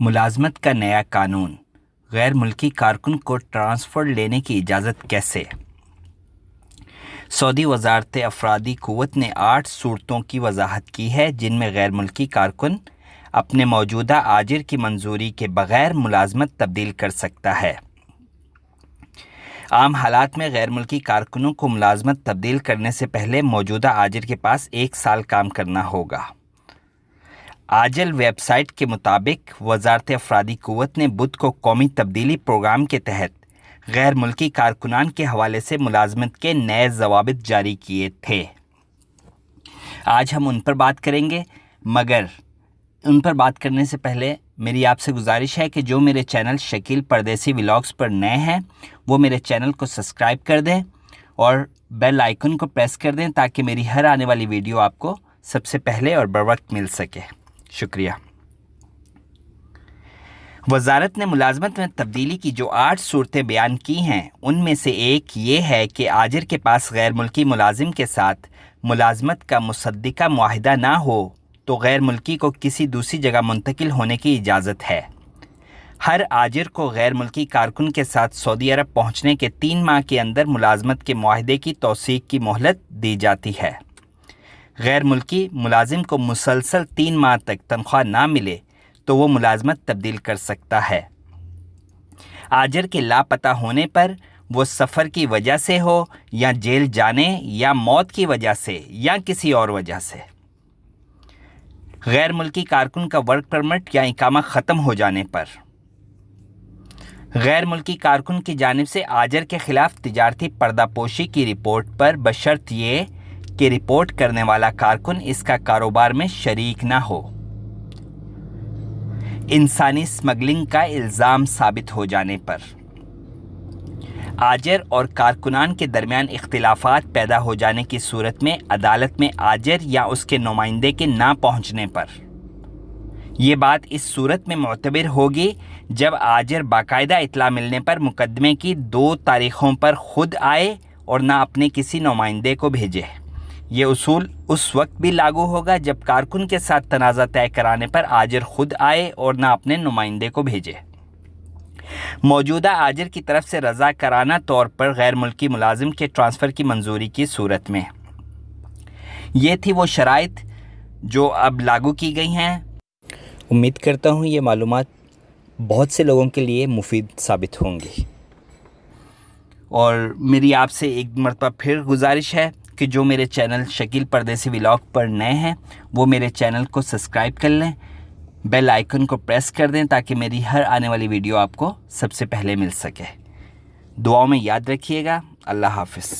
ملازمت کا نیا قانون، غیر ملکی کارکن کو ٹرانسفر لینے کی اجازت کیسے؟ سعودی وزارت افرادی قوت نے 8 صورتوں کی وضاحت کی ہے جن میں غیر ملکی کارکن اپنے موجودہ آجر کی منظوری کے بغیر ملازمت تبدیل کر سکتا ہے۔ عام حالات میں غیر ملکی کارکنوں کو ملازمت تبدیل کرنے سے پہلے موجودہ آجر کے پاس 1 سال کام کرنا ہوگا۔ آجل ویب سائٹ کے مطابق وزارت افرادی قوت نے بدھ کو قومی تبدیلی پروگرام کے تحت غیر ملکی کارکنان کے حوالے سے ملازمت کے نئے ضوابط جاری کیے تھے۔ آج ہم ان پر بات کریں گے، مگر ان پر بات کرنے سے پہلے میری آپ سے گزارش ہے کہ جو میرے چینل شکیل پردیسی ولاگز پر نئے ہیں وہ میرے چینل کو سبسکرائب کر دیں اور بیل آئیکن کو پریس کر دیں تاکہ میری ہر آنے والی ویڈیو آپ کو سب سے پہلے اور بروقت مل سکے۔ شکریہ۔ وزارت نے ملازمت میں تبدیلی کی جو 8 صورتیں بیان کی ہیں ان میں سے ایک یہ ہے کہ آجر کے پاس غیر ملکی ملازم کے ساتھ ملازمت کا مصدقہ معاہدہ نہ ہو تو غیر ملکی کو کسی دوسری جگہ منتقل ہونے کی اجازت ہے۔ ہر آجر کو غیر ملکی کارکن کے ساتھ سعودی عرب پہنچنے کے 3 ماہ کے اندر ملازمت کے معاہدے کی توثیق کی مہلت دی جاتی ہے۔ غیر ملکی ملازم کو مسلسل 3 ماہ تک تنخواہ نہ ملے تو وہ ملازمت تبدیل کر سکتا ہے۔ آجر کے لاپتہ ہونے پر وہ سفر کی وجہ سے ہو یا جیل جانے یا موت کی وجہ سے یا کسی اور وجہ سے۔ غیر ملکی کارکن کا ورک پرمٹ یا اقامہ ختم ہو جانے پر غیر ملکی کارکن کی جانب سے آجر کے خلاف تجارتی پردہ پوشی کی رپورٹ پر بشرط یہ کہ رپورٹ کرنے والا کارکن اس کا کاروبار میں شریک نہ ہو۔ انسانی اسمگلنگ کا الزام ثابت ہو جانے پر آجر اور کارکنان کے درمیان اختلافات پیدا ہو جانے کی صورت میں عدالت میں آجر یا اس کے نمائندے کے نہ پہنچنے پر یہ بات اس صورت میں معتبر ہوگی جب آجر باقاعدہ اطلاع ملنے پر مقدمے کی 2 تاریخوں پر خود آئے اور نہ اپنے کسی نمائندے کو بھیجے۔ یہ اصول اس وقت بھی لاگو ہوگا جب کارکن کے ساتھ تنازع طے کرانے پر آجر خود آئے اور نہ اپنے نمائندے کو بھیجے۔ موجودہ آجر کی طرف سے رضا کرانہ طور پر غیر ملکی ملازم کے ٹرانسفر کی منظوری کی صورت میں یہ تھی وہ شرائط جو اب لاگو کی گئی ہیں۔ امید کرتا ہوں یہ معلومات بہت سے لوگوں کے لیے مفید ثابت ہوں گی، اور میری آپ سے ایک مرتبہ پھر گزارش ہے کہ جو میرے چینل شکیل پردیسی ولاگ پر نئے ہیں وہ میرے چینل کو سبسکرائب کر لیں، بیل آئیکن کو پریس کر دیں تاکہ میری ہر آنے والی ویڈیو آپ کو سب سے پہلے مل سکے۔ دعاؤں میں یاد رکھیے گا۔ اللہ حافظ۔